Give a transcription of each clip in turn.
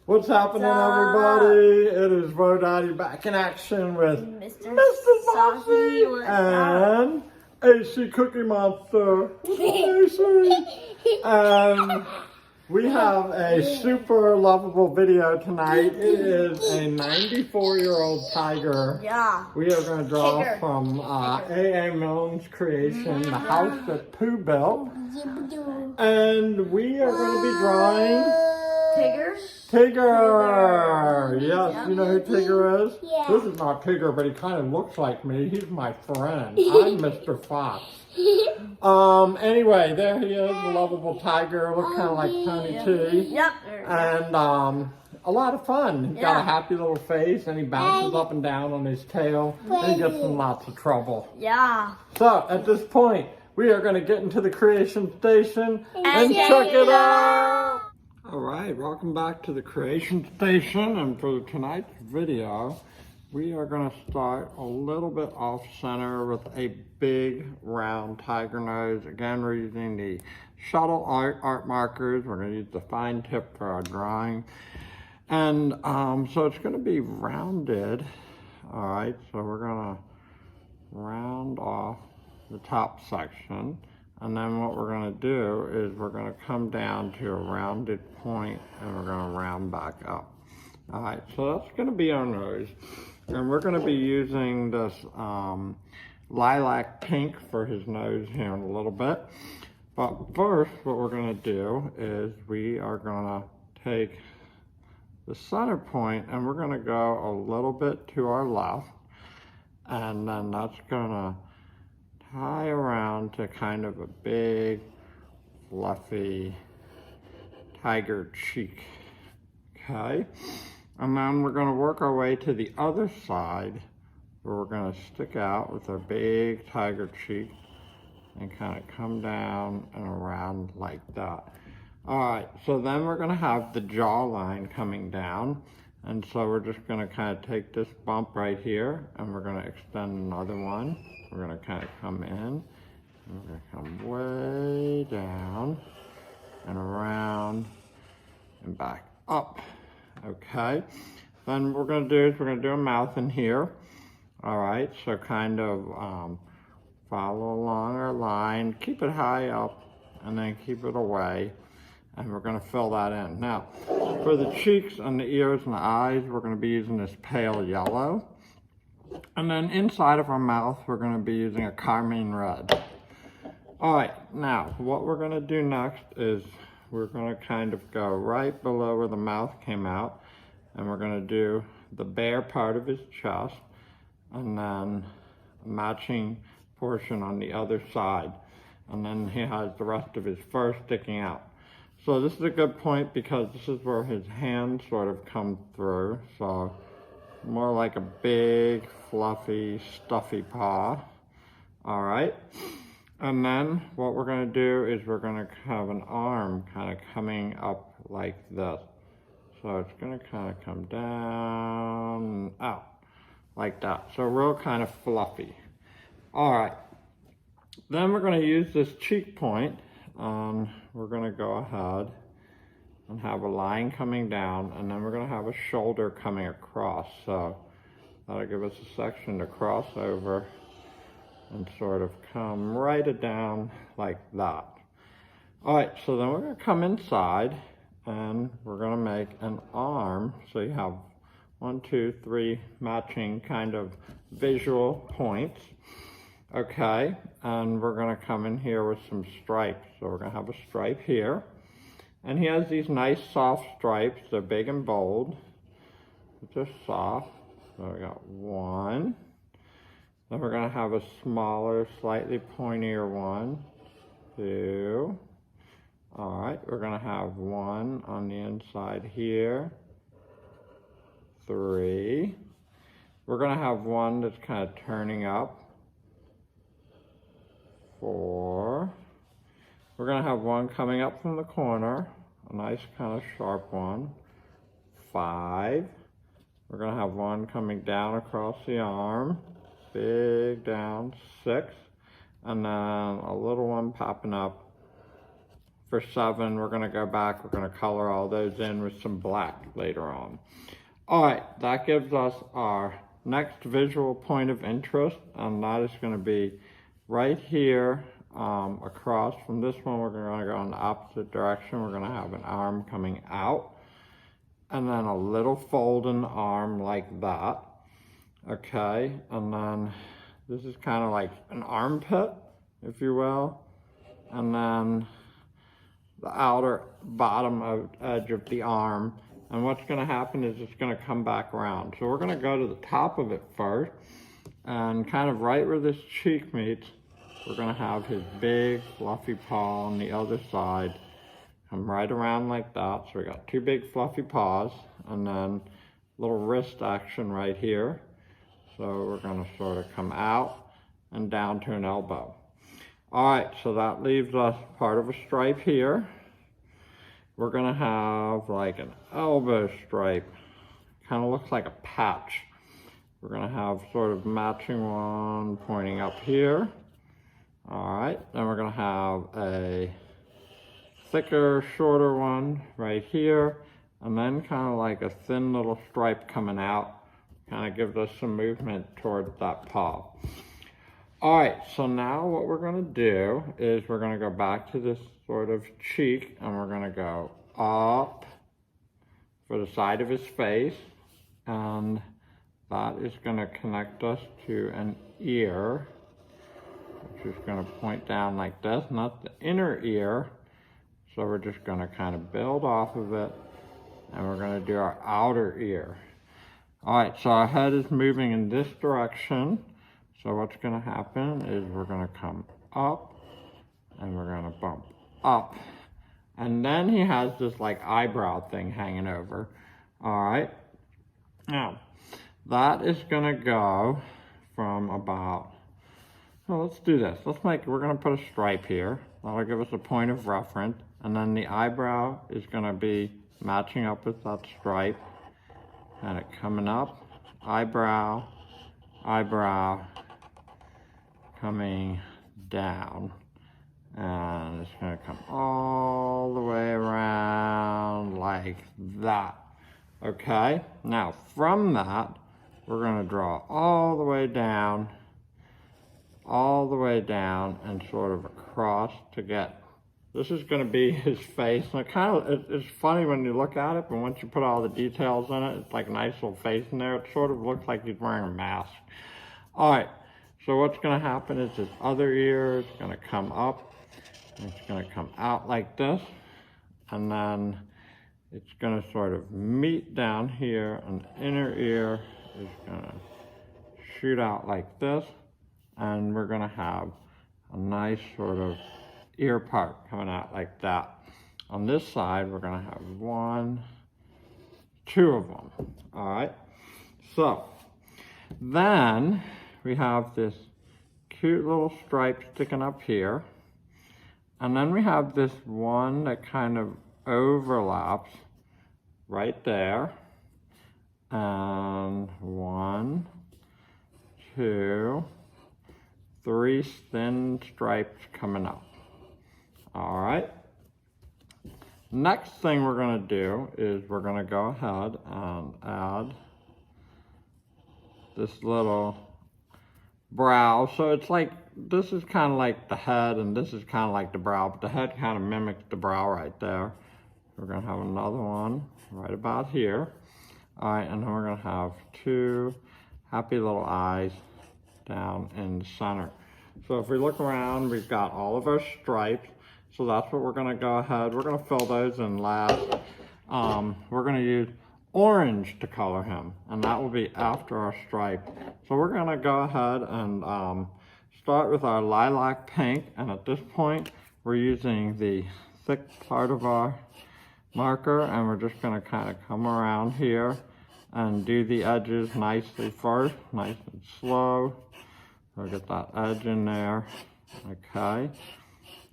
What's happening, everybody? It is Bro Daddy back in action with Mr. Saucy and AC Cookie Monster. AC. And we have a super lovable video tonight. It is a 94-year-old tiger. Yeah. We are going to draw Tigger. from A.A. Milne's creation, The House That Pooh Built. And we are going to be drawing Tigger. Tigger! Yes, you know who Tigger is? Yeah. This is not Tigger, but he kind of looks like me. He's my friend. I'm Mr. Fox. Anyway, there he is, the lovable tiger. Look kind of like Tony T. Yep. And a lot of fun. He's got a happy little face, and he bounces up and down on his tail, and he gets in lots of trouble. Yeah. So, at this point, we are going to get into the creation station and check it out! Alright, welcome back to the creation station, and for tonight's video, we are going to start a little bit off center with a big round tiger nose. Again, we're using the shuttle art markers. We're going to use the fine tip for our drawing. And so it's going to be rounded. Alright, so we're going to round off the top section. And then what we're going to do is we're going to come down to a rounded point and we're going to round back up. Alright, so that's going to be our nose. And we're going to be using this lilac pink for his nose here in a little bit. But first, what we're going to do is we are going to take the center point and we're going to go a little bit to our left. And then that's going to tie around to kind of a big, fluffy tiger cheek. Okay? And then we're going to work our way to the other side where we're going to stick out with our big tiger cheek and kind of come down and around like that. Alright, so then we're going to have the jawline coming down. And so we're just going to kind of take this bump right here and we're going to extend another one. We're going to kind of come in, and we're going to come way down and around and back up. Okay, then what we're going to do is we're going to do a mouth in here. All right, so kind of follow along our line, keep it high up, and then keep it away, and we're going to fill that in. Now, for the cheeks and the ears and the eyes, we're going to be using this pale yellow. And then inside of our mouth, we're going to be using a carmine red. Alright, now what we're going to do next is we're going to kind of go right below where the mouth came out. And we're going to do the bare part of his chest. And then a matching portion on the other side. And then he has the rest of his fur sticking out. So this is a good point because this is where his hands sort of come through. So more like a big, fluffy, stuffy paw. All right. And then what we're going to do is we're going to have an arm kind of coming up like this. So it's going to kind of come down and out like that. So real kind of fluffy. All right. Then we're going to use this cheek point. We're going to go ahead and have a line coming down, and then we're going to have a shoulder coming across. So that'll give us a section to cross over and sort of come right down like that. Alright, so then we're going to come inside and we're going to make an arm. So you have 1, 2, 3 matching kind of visual points. Okay, and we're going to come in here with some stripes. So we're going to have a stripe here. And he has these nice soft stripes. They're big and bold. They're soft. So we got one. Then we're going to have a smaller, slightly pointier one. 2. Alright, we're going to have one on the inside here. 3. We're going to have one that's kind of turning up. 4. We're going to have one coming up from the corner, a nice kind of sharp one. 5. We're going to have one coming down across the arm, big down. 6. And then a little one popping up for 7. We're gonna go back, we're gonna color all those in with some black later on. All right, that gives us our next visual point of interest, and that is gonna be right here across from this one. We're gonna go in the opposite direction. We're gonna have an arm coming out, and then a little fold in the arm like that. Okay, and then this is kind of like an armpit, if you will, and then the outer bottom edge of the arm. And what's going to happen is it's going to come back around. So we're going to go to the top of it first, and kind of right where this cheek meets, we're going to have his big fluffy paw on the other side come right around like that. So we got 2 big fluffy paws, and then little wrist action right here. So we're going to sort of come out and down to an elbow. All right, so that leaves us part of a stripe here. We're gonna have like an elbow stripe. Kind of looks like a patch. We're gonna have sort of matching one pointing up here. All right, then we're gonna have a thicker, shorter one right here, and then kind of like a thin little stripe coming out. Kind of gives us some movement towards that paw. All right, so now what we're gonna do is we're gonna go back to this sort of cheek, and we're gonna go up for the side of his face, and that is gonna connect us to an ear, which is gonna point down like this, not the inner ear. So we're just gonna kind of build off of it, and we're gonna do our outer ear. All right, so our head is moving in this direction. So what's gonna happen is we're gonna come up, and we're gonna bump up. And then he has this like eyebrow thing hanging over. All right, now that is gonna go from about, well, let's do this. We're gonna put a stripe here. That'll give us a point of reference. And then the eyebrow is gonna be matching up with that stripe. And it coming up, eyebrow, eyebrow, coming down. And it's gonna come all the way around like that. Okay, now from that, we're gonna draw all the way down, and sort of across to get, this is gonna be his face. And it's funny when you look at it, but once you put all the details in it, it's like a nice little face in there. It sort of looks like he's wearing a mask. All right, so what's gonna happen is his other ear is gonna come up, and it's gonna come out like this, and then it's gonna sort of meet down here, and the inner ear is gonna shoot out like this, and we're gonna have a nice sort of ear part coming out like that. On this side, we're gonna have 1, 2 of them. All right, so then we have this cute little stripe sticking up here, and then we have this one that kind of overlaps right there, and 1, 2, 3 thin stripes coming up. All right, next thing we're gonna do is we're gonna go ahead and add this little brow. So it's like, this is kind of like the head, and this is kind of like the brow, but the head kind of mimics the brow right there. We're gonna have another one right about here. All right, and then we're gonna have 2 happy little eyes down in the center. So if we look around, we've got all of our stripes. So that's what we're gonna go ahead. We're gonna fill those in last. We're gonna use orange to color him, and that will be after our stripe. So we're gonna go ahead and start with our lilac pink, and at this point, we're using the thick part of our marker, and we're just gonna kind of come around here and do the edges nicely first, nice and slow. So get that edge in there, okay?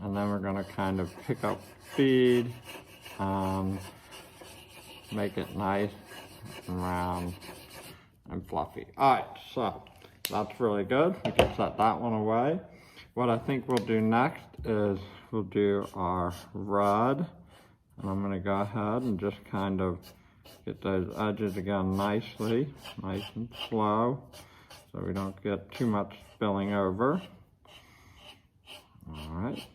And then we're gonna kind of pick up speed and make it nice and round and fluffy. All right, so that's really good. We can set that one away. What I think we'll do next is we'll do our red. And I'm going to go ahead and just kind of get those edges again nicely, nice and slow, so we don't get too much spilling over. All right.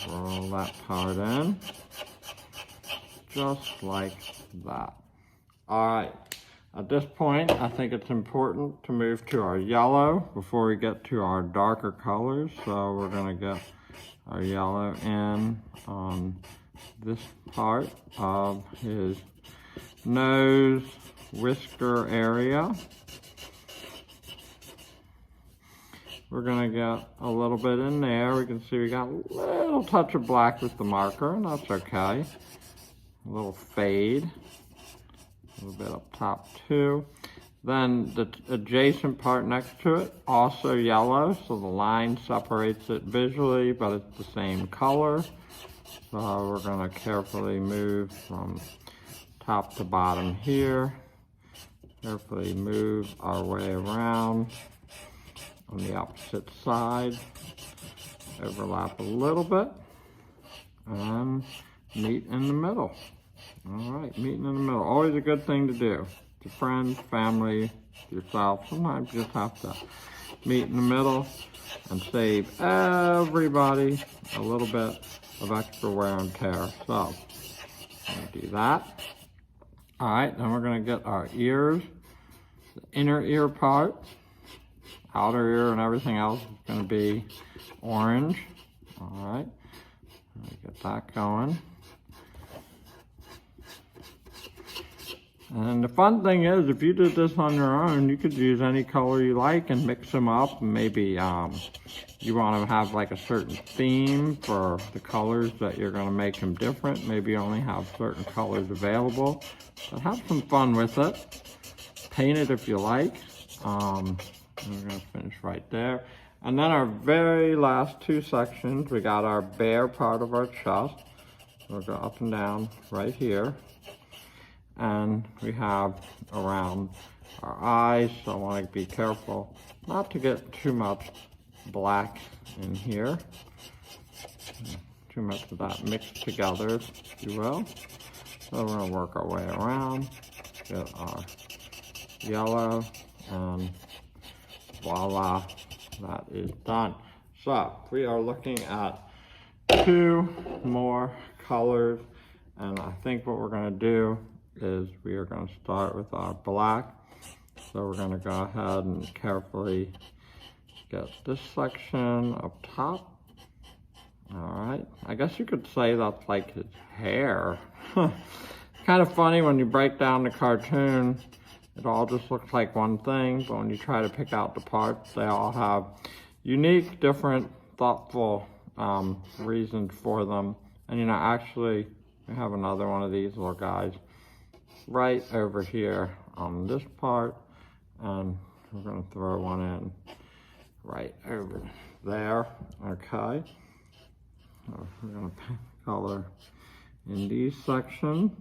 Roll that part in, just like that. All right. At this point, I think it's important to move to our yellow before we get to our darker colors. So we're gonna get our yellow in on this part of his nose, whisker area. We're gonna get a little bit in there. We can see we got a little touch of black with the marker, and that's okay. A little fade. A little bit up top too. Then the adjacent part next to it, also yellow, so the line separates it visually, but it's the same color. So we're gonna carefully move from top to bottom here. Carefully move our way around on the opposite side. Overlap a little bit, and meet in the middle. All right, meeting in the middle. Always a good thing to do. To friends, family, yourself. Sometimes you just have to meet in the middle and save everybody a little bit of extra wear and tear. So, I'm gonna do that. All right, then we're gonna get our ears. The inner ear part, outer ear and everything else is gonna be orange. All right, let me get that going. And the fun thing is, if you did this on your own, you could use any color you like and mix them up. Maybe you want to have like a certain theme for the colors that you're going to make them different. Maybe you only have certain colors available. But have some fun with it. Paint it if you like. And we're going to finish right there. And then our very last two sections, we got our bare part of our chest. We'll go up and down right here. And we have around our eyes, so I want to be careful not to get too much black in here. Too much of that mixed together, if you will. So we're going to work our way around, get our yellow, and voila, that is done. So we are looking at 2 more colors, and I think what we're going to do is we are going to start with our black. So we're going to go ahead and carefully get this section up top. All right, I guess you could say that's like his hair. Kind of funny when you break down the cartoon, it all just looks like one thing, but when you try to pick out the parts, they all have unique, different, thoughtful reasons for them. And you know, actually, we have another one of these little guys right over here on this part, and we're going to throw one in right over there. Okay, so we're going to color in these sections.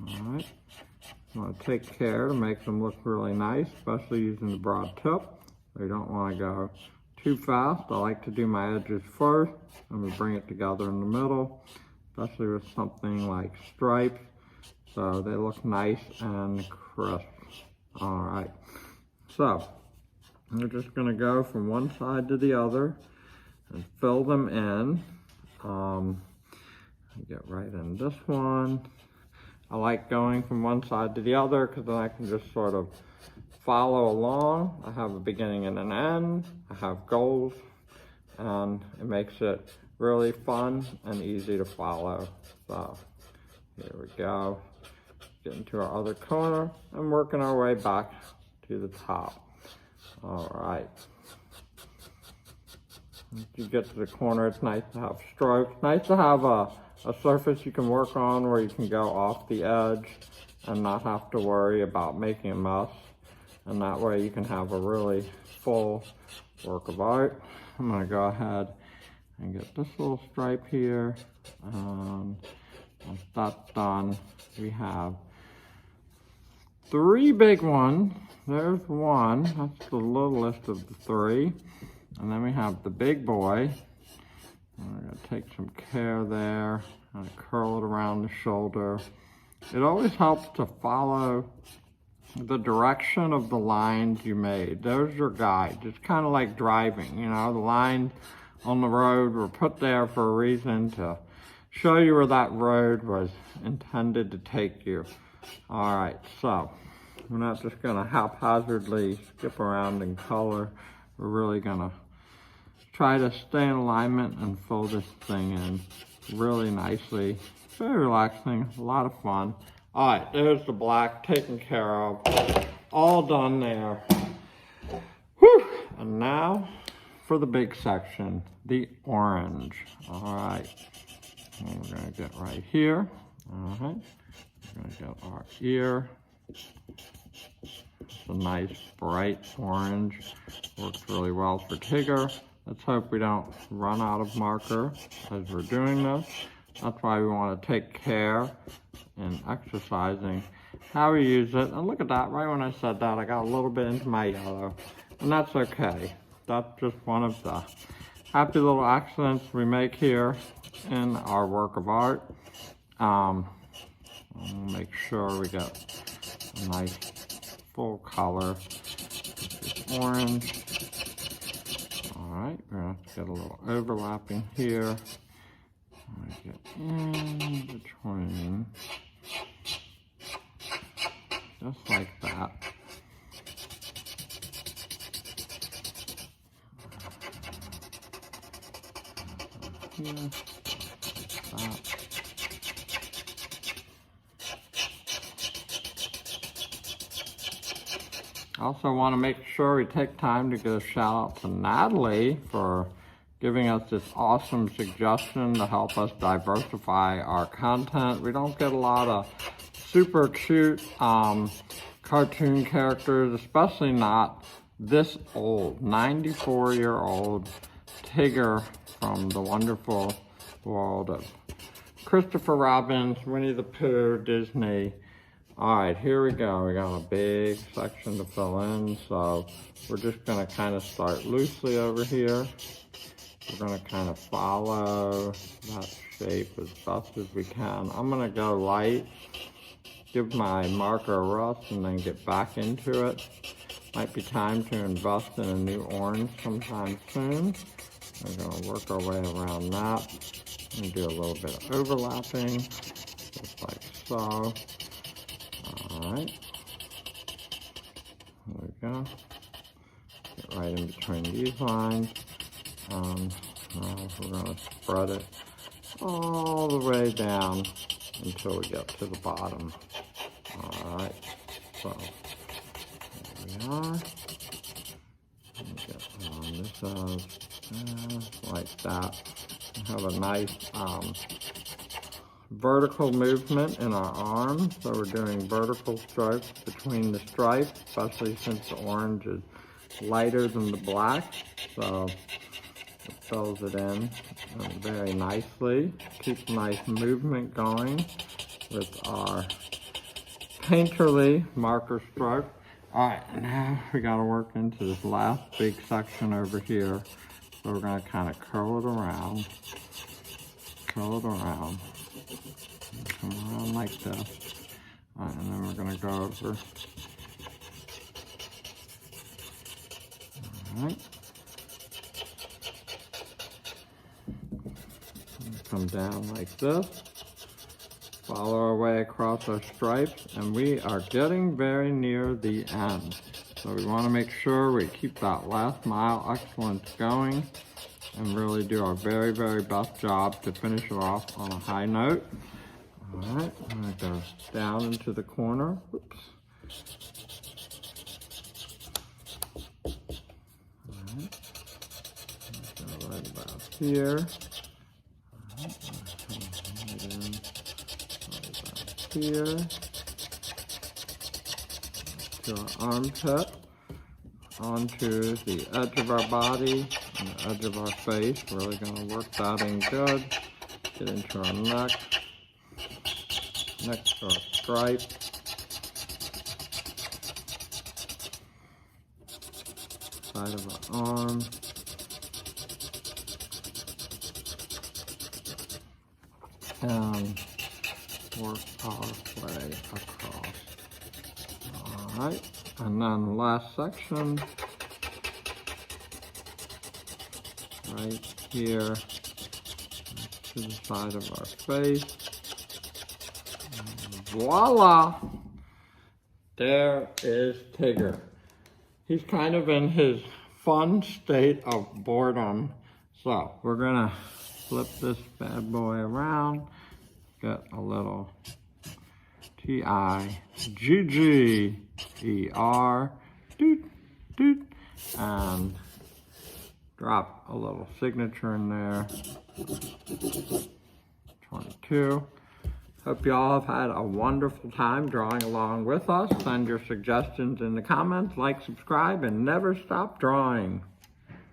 All right, you want to take care to make them look really nice, especially using the broad tip. You don't want to go too fast. I like to do my edges first, and we bring it together in the middle, especially with something like stripes. So they look nice and crisp. All right, so we're just gonna go from one side to the other and fill them in. Get right in this one. I like going from one side to the other because then I can just sort of follow along. I have a beginning and an end. I have goals, and it makes it really fun and easy to follow. So here we go. Getting to our other corner and working our way back to the top. All right. Once you get to the corner, it's nice to have strokes. Nice to have a surface you can work on where you can go off the edge and not have to worry about making a mess. And that way you can have a really full work of art. I'm gonna go ahead and get this little stripe here. Once that's done, we have 3 big ones. There's one. That's the littlest of the 3. And then we have the big boy. I'm going to take some care there. Kind of curl it around the shoulder. It always helps to follow the direction of the lines you made. There's your guide. It's kind of like driving, you know, the lines on the road were put there for a reason to show you where that road was intended to take you. All right, so we're not just gonna haphazardly skip around in color. We're really gonna try to stay in alignment and fill this thing in really nicely. Very relaxing, a lot of fun. All right, there's the black taken care of. All done there. Whew. And now for the big section, the orange. All right, and we're gonna get right here. All right, we're gonna get our ear. It's a nice bright orange. Works really well for Tigger. Let's hope we don't run out of marker as we're doing this. That's why we want to take care in exercising how we use it. And look at that, right when I said that, I got a little bit into my yellow. And that's okay. That's just one of the happy little accidents we make here in our work of art. We'll make sure we get a nice full color. This is orange. All right, we're going to get a little overlapping here. Get in between, just like that. Here, like that. I also want to make sure we take time to give a shout out to Natalie for giving us this awesome suggestion to help us diversify our content. We don't get a lot of super cute cartoon characters, especially not this old, 94-year-old Tigger from the wonderful world of Christopher Robin, Winnie the Pooh, Disney. All right, here we go. We got a big section to fill in, so we're just gonna kind of start loosely over here. We're gonna kind of follow that shape as best as we can. I'm gonna go light, give my marker a rest, and then get back into it. Might be time to invest in a new orange sometime soon. We're gonna work our way around that. I'm gonna do a little bit of overlapping, just like so. All right, there we go. Get right in between these lines. Now we're going to spread it all the way down until we get to the bottom. All right, so here we are. Get on this edge, like that. We have a nice vertical movement in our arm, so we're doing vertical strokes between the stripes, especially since the orange is lighter than the black, so it fills it in very nicely. Keeps nice movement going with our painterly marker stroke. All right, now we got to work into this last big section over here, so we're going to kind of curl it around, come around like this. All right, and then we're going to go over. All right. Come down like this. Follow our way across our stripes, and we are getting very near the end. So we want to make sure we keep that last mile excellence going and really do our very, very best job to finish it off on a high note. All right, I'm going to go down into the corner. Oops. All right, go right about here. All right, here to our armpit, onto the edge of our body and the edge of our face. Really going to work that in good. Get into our neck, next to our stripe. side of her arm. And work our way across. Alright, and then the last section, right here, to the side of our face. And voila! There is Tigger. He's kind of in his fun state of boredom. So we're gonna flip this bad boy around, get a little T-I-G-G-E-R, doot, doot, and drop a little signature in there, 22. Hope you all have had a wonderful time drawing along with us. Send your suggestions in the comments, like, subscribe, and never stop drawing.